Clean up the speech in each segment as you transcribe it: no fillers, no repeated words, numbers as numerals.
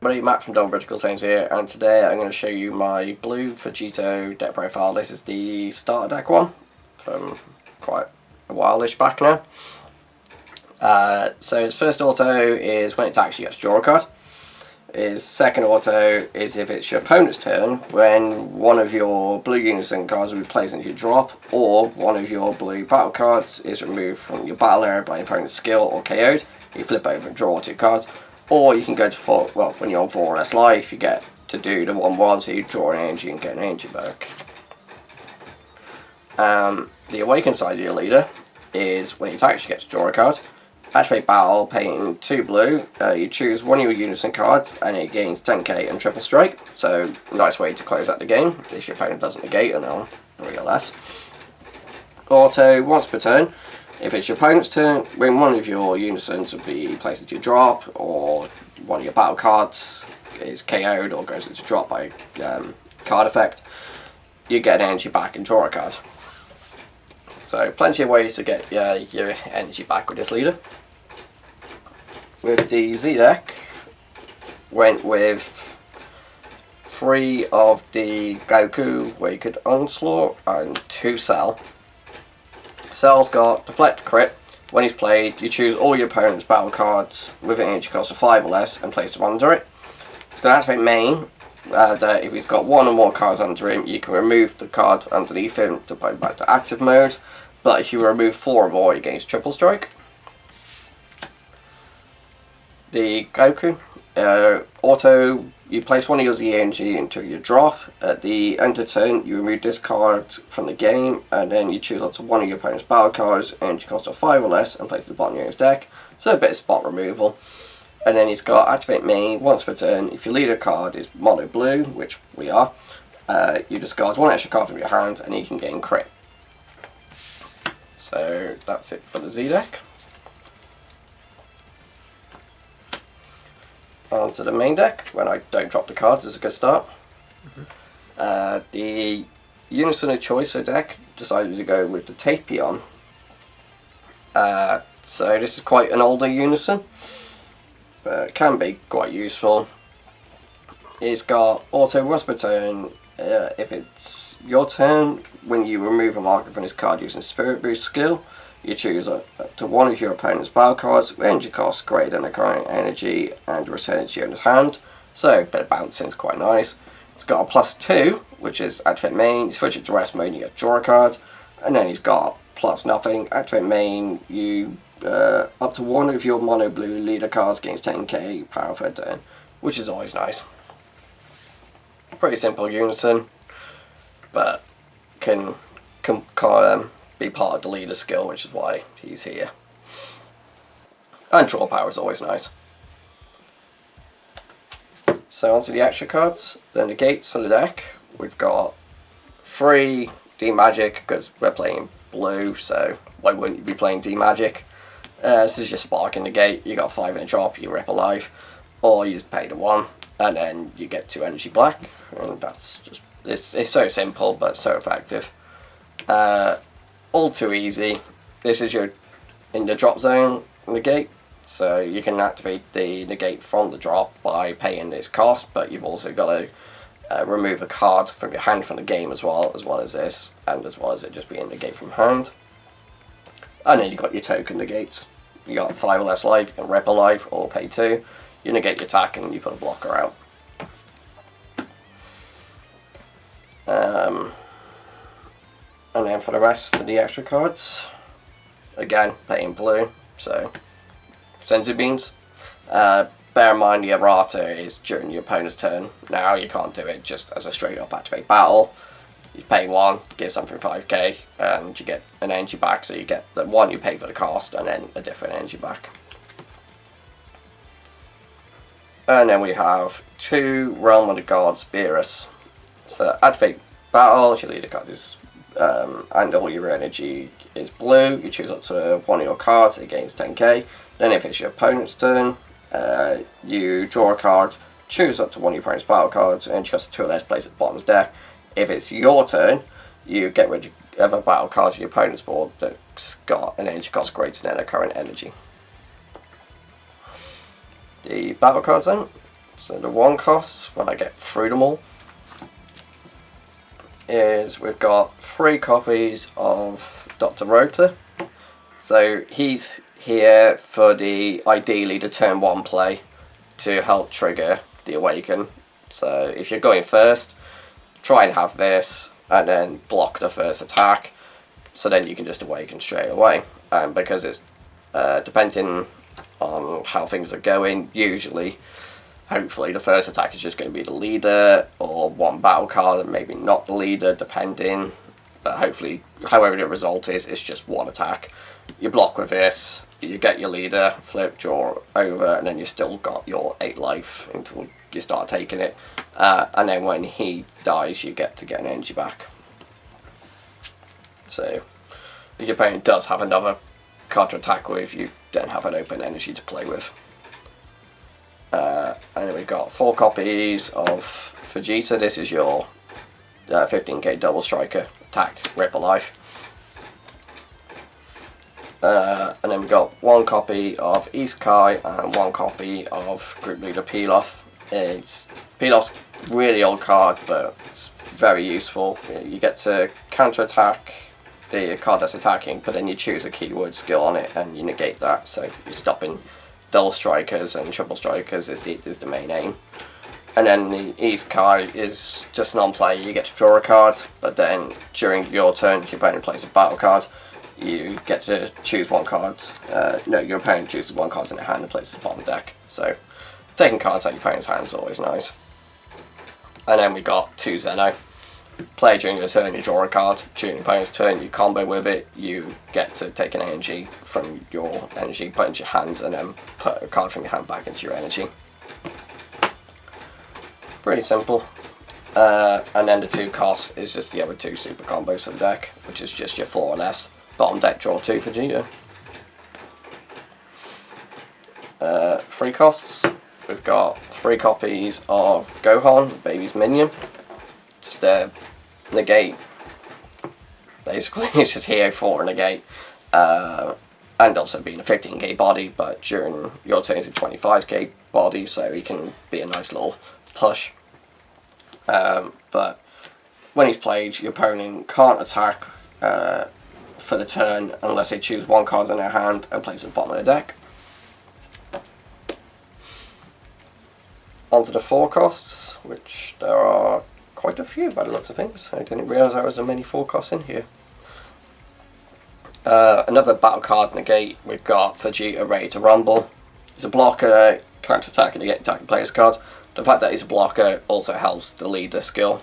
everybody, Matt from Britical Saiyans here, and today I'm going to show you my blue Vegito deck profile. This is the starter deck one from quite a while-ish back now. So his first auto is when it attacks, you get to draw a card. His second auto is if it's your opponent's turn, when one of your blue unison cards will be placed into your drop, or one of your blue battle cards is removed from your battle area by your opponent's skill or KO'd. You flip over and draw 2 cards. Or you can go to 4, well, when you're on 4 or less life, you get to do the 1/1, so you draw an energy and get an energy back. The awakened side of your leader is when he attacks, you get to draw a card. Activate battle, paying 2 blue, you choose one of your unison cards and it gains 10k and triple strike. So, nice way to close out the game if your opponent doesn't negate and on 3 or less. Auto, once per turn. If it's your opponent's turn, when one of your unisons will be placed into your drop, or one of your battle cards is KO'd or goes into drop by card effect, you get an energy back and draw a card. So plenty of ways to get your energy back with this leader. With the Z deck, went with 3 of the Goku where you could onslaught and 2 Cell. Cell's got Deflect Crit. When he's played, you choose all your opponent's battle cards with an energy cost of 5 or less and place them under it. It's going to activate main. If he's got 1 or more cards under him, you can remove the card underneath him to put him back to active mode. But if you remove 4 or more, he gains triple strike. The Goku auto, you place one of your Z energy into your drop. At the end of turn, you remove this card from the game, and then you choose up to one of your opponent's battle cards, energy cost of 5 or less, and place it at the bottom of your deck. So a bit of spot removal. And then he's got activate main once per turn. If your leader card is mono blue, which we are, you discard 1 extra card from your hand, and you can gain crit. So that's it for the Z deck. Onto the main deck, when I don't drop the cards is a good start. The Unison of Choice deck decided to go with the Tapion. So this is quite an older Unison, but it can be quite useful. It's got auto once per turn. If it's your turn, when you remove a marker from this card using Spirit Boost skill, you choose up to one of your opponent's battle cards with energy cost greater than the current energy and return it to your owner's hand. So, a bit of bouncing is quite nice. It's got a +2, which is activate main. You switch it to rest mode, you get draw a card. And then he's got +0. Activate main, you up to one of your mono blue leader cards gains 10k power for a turn, which is always nice. Pretty simple unison, but can be part of the leader skill, which is why he's here. And draw power is always nice. So onto the extra cards. The negates on the deck. We've got 3 D-Magic, because we're playing blue, so why wouldn't you be playing D-Magic? This is your spark and negate. You got 5 in a drop, you rip a life, or you just pay the 1, and then you get 2 energy black. And that's just, it's so simple, but so effective. All too easy. This is your in the drop zone negate, so you can activate the negate from the drop by paying this cost, but you've also got to remove a card from your hand from the game as well as this, and as well as it just being negate from hand. And then you've got your token negates. You got 5 or less life, you can rip a life or pay 2. You negate your attack and you put a blocker out. And then for the rest of the extra cards, again, paying blue, so senzu beans. Bear in mind the errata is during your opponent's turn. Now you can't do it just as a straight up activate battle. You pay 1, get something 5k, and you get an energy back, so you get the 1 you pay for the cost, and then a different energy back. And then we have 2 Realm of the Gods Beerus. So activate battle, if your leader card is and all your energy is blue, you choose up to one of your cards, it gains 10k. Then if it's your opponent's turn, you draw a card, choose up to one of your opponent's battle cards, and just 2 or less place at the bottom of the deck. If it's your turn, you get rid of a battle card on your opponent's board that's got an energy cost greater than their current energy. The battle cards then. So the 1 costs, when I get through them all, is we've got 3 copies of Dr. Rota. So he's here for ideally the turn 1 play to help trigger the awaken. So if you're going first, try and have this and then block the first attack, so then you can just awaken straight away. Because it's depending on how things are going, usually, hopefully the first attack is just going to be the leader or 1 battle card and maybe not the leader, depending. But hopefully, however the result is, it's just 1 attack. You block with this, you get your leader, flip, draw over, and then you still got your 8 life until you start taking it. And then when he dies, you get to get an energy back. So if your opponent does have another card to attack with, you then have an open energy to play with. And then we've got 4 copies of Vegito. This is your 15k double striker, attack, ripple life. And then we've got 1 copy of East Kai and 1 copy of Group Leader Pilaf. Pilaf's really old card, but it's very useful. You get to counter attack the card that's attacking, but then you choose a keyword skill on it and you negate that, so you're stopping double strikers and triple strikers is the main aim. And then the East Kai is just non-play. You get to draw a card, but then during your turn, your opponent plays a battle card. You get to choose 1 card. No, your opponent chooses 1 card in their hand and places it on the deck. So taking cards out of your opponent's hand is always nice. And then we got 2 Zeno. Play during your turn, you draw a card. During your opponent's turn, you combo with it. You get to take an energy from your energy, put it into your hand, and then put a card from your hand back into your energy. Pretty simple. And then the 2 costs is just the other 2 super combos for the deck, which is just your 4 and S. Bottom deck, draw 2 for Vegito. 3 costs. We've got 3 copies of Gohan, baby's minion. Just negate. Basically, it's just here for negate. And also being a 15k body, but during your turn it's a 25k body, so he can be a nice little push. But when he's played, your opponent can't attack for the turn unless they choose 1 card in their hand and place it at the bottom of the deck. Onto the 4 costs, which there are quite a few by the looks of things. I didn't realise there was so many 4 costs in here. Another battle card negate, we've got Vegito Ready to Rumble. He's a blocker, counter attack and negate attacking player's card. The fact that he's a blocker also helps the leader skill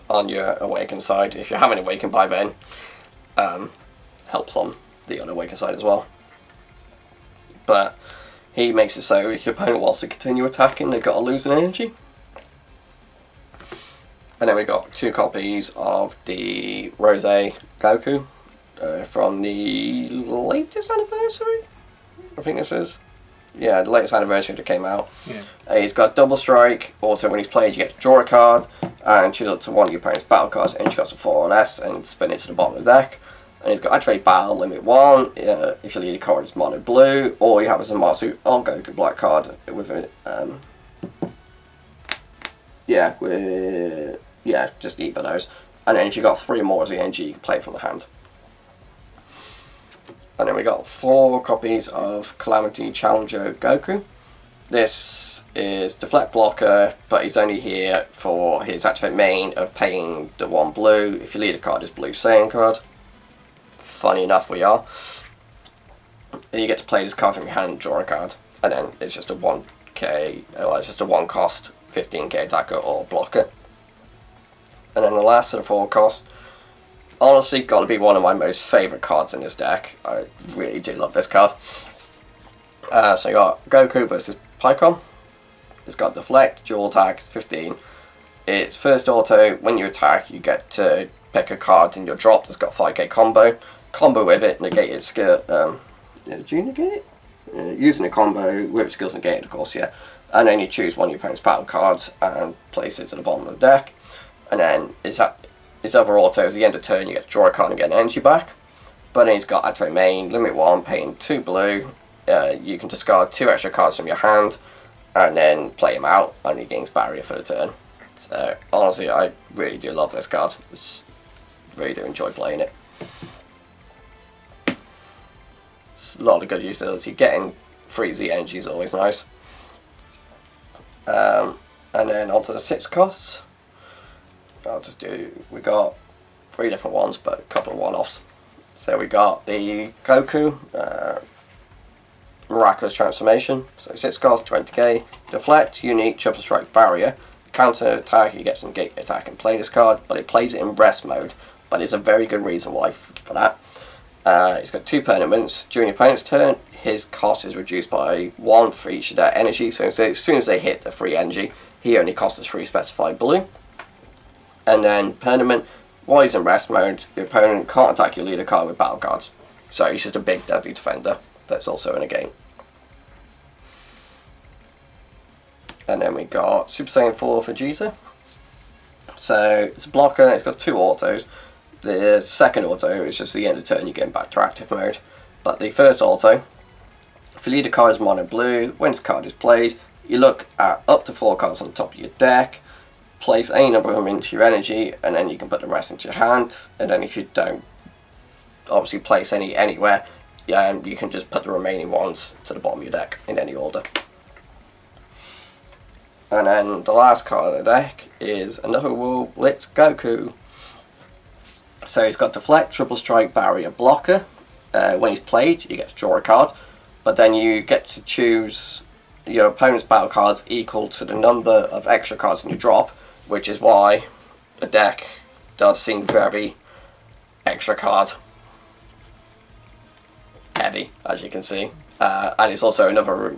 on your awaken side. If you haven't awakened by then, helps on the unawakened side as well. But he makes it so your opponent wants to continue attacking, they've got to lose an energy. And then we got 2 copies of the Rose Goku from the latest anniversary, I think this is. Yeah, the latest anniversary that came out. Yeah. He's got double strike. Also, when he's played, you get to draw a card and choose up to 1 of your opponent's battle cards, and you got some 4 or less, and spin it to the bottom of the deck. And he's got activate battle limit 1. If your leader card is mono blue, or you have a Zamasu or Goku black card with it. Just either of those. And then if you've got 3 or more as the energy, you can play it from the hand. And then we got 4 copies of Calamity Challenger Goku. This is Deflect Blocker, but he's only here for his activate main of paying the 1 blue. If your leader card is blue Saiyan card. Funny enough, we are. And you get to play this card from your hand and draw a card. And then it's just a 1k, it's just a 1 cost 15k attacker or blocker. And then the last of the 4 costs, honestly, got to be one of my most favourite cards in this deck. I really do love this card. So you got Goku versus Pycon. It's got Deflect, dual attack, it's 15. Its first auto, when you attack, you get to pick a card in your drop that's got 5k combo. Combo with it, negate its skill. Do you negate it? Using a combo with its skills negated, of course, yeah. And then you choose 1 of your opponent's battle cards and place it to the bottom of the deck. And then its other auto is at the end of turn, you get to draw a card and get an energy back. But then he's got activate main, limit 1, paying 2 blue. You can discard 2 extra cards from your hand and then play him out, and he gains barrier for the turn. So honestly, I really do love this card. Really do enjoy playing it. It's a lot of good utility. Getting 3Z energy is always nice. And then onto the 6 costs. We got 3 different ones, but a couple of one-offs. So we got the Goku Miraculous Transformation. So 6 cost, 20k. Deflect, unique, triple strike barrier. Counter attack, you get some gate attack and play this card, but it plays it in rest mode. But it's a very good reason why for that. It's got 2 permanents. During your opponent's turn, his cost is reduced by 1 for each of their energy. So as soon as they hit the 3 energy, he only costs us 3 specified blue. And then permanent, while he's in rest mode, your opponent can't attack your leader card with battle cards. So he's just a big deadly defender that's also in a game. And then we got Super Saiyan 4 Vegito. So it's a blocker, and it's got 2 autos. The second auto is just the end of turn, you get back to active mode. But the first auto, if your leader card is mono blue, when this card is played, you look at up to 4 cards on the top of your deck, place any number of them into your energy, and then you can put the rest into your hand. And then if you don't obviously place any anywhere, you can just put the remaining ones to the bottom of your deck in any order. And then the last card of the deck is another Will Blitz Goku. So he's got Deflect, Triple Strike, Barrier, Blocker. When he's played, you get to draw a card, but then you get to choose your opponent's battle cards equal to the number of extra cards in your drop, which is why the deck does seem very extra card heavy, as you can see. And it's also another,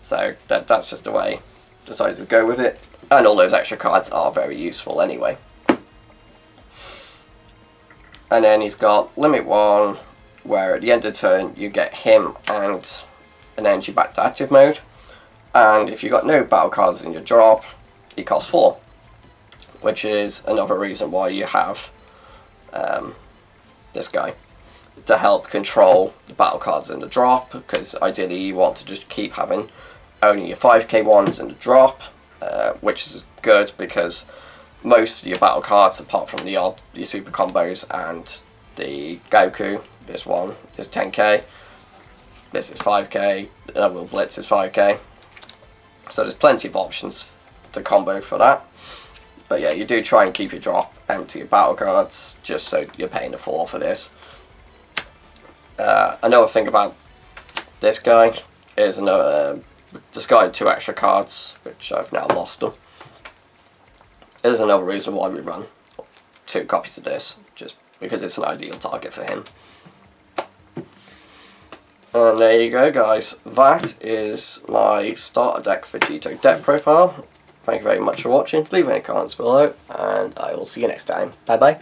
so that's just the way I decided to go with it. And all those extra cards are very useful anyway. And then he's got Limit 1, where at the end of the turn you get him and an energy back to active mode. And if you've got no battle cards in your drop, he costs 4. Which is another reason why you have this guy, to help control the battle cards in the drop, because ideally you want to just keep having only your 5k ones in the drop, which is good because most of your battle cards, apart from your super combos and the Goku, this one is 10k, this is 5k, the Will Blitz is 5k, so there's plenty of options to combo for that. But yeah, you do try and keep your drop empty of battle cards, just so you're paying the 4 for this. Another thing about this guy is discarding 2 extra cards, which I've now lost them. There's another reason why we run 2 copies of this, just because it's an ideal target for him. And there you go, guys. That is my starter deck Vegito deck profile. Thank you very much for watching. Leave any comments below, and I will see you next time. Bye bye.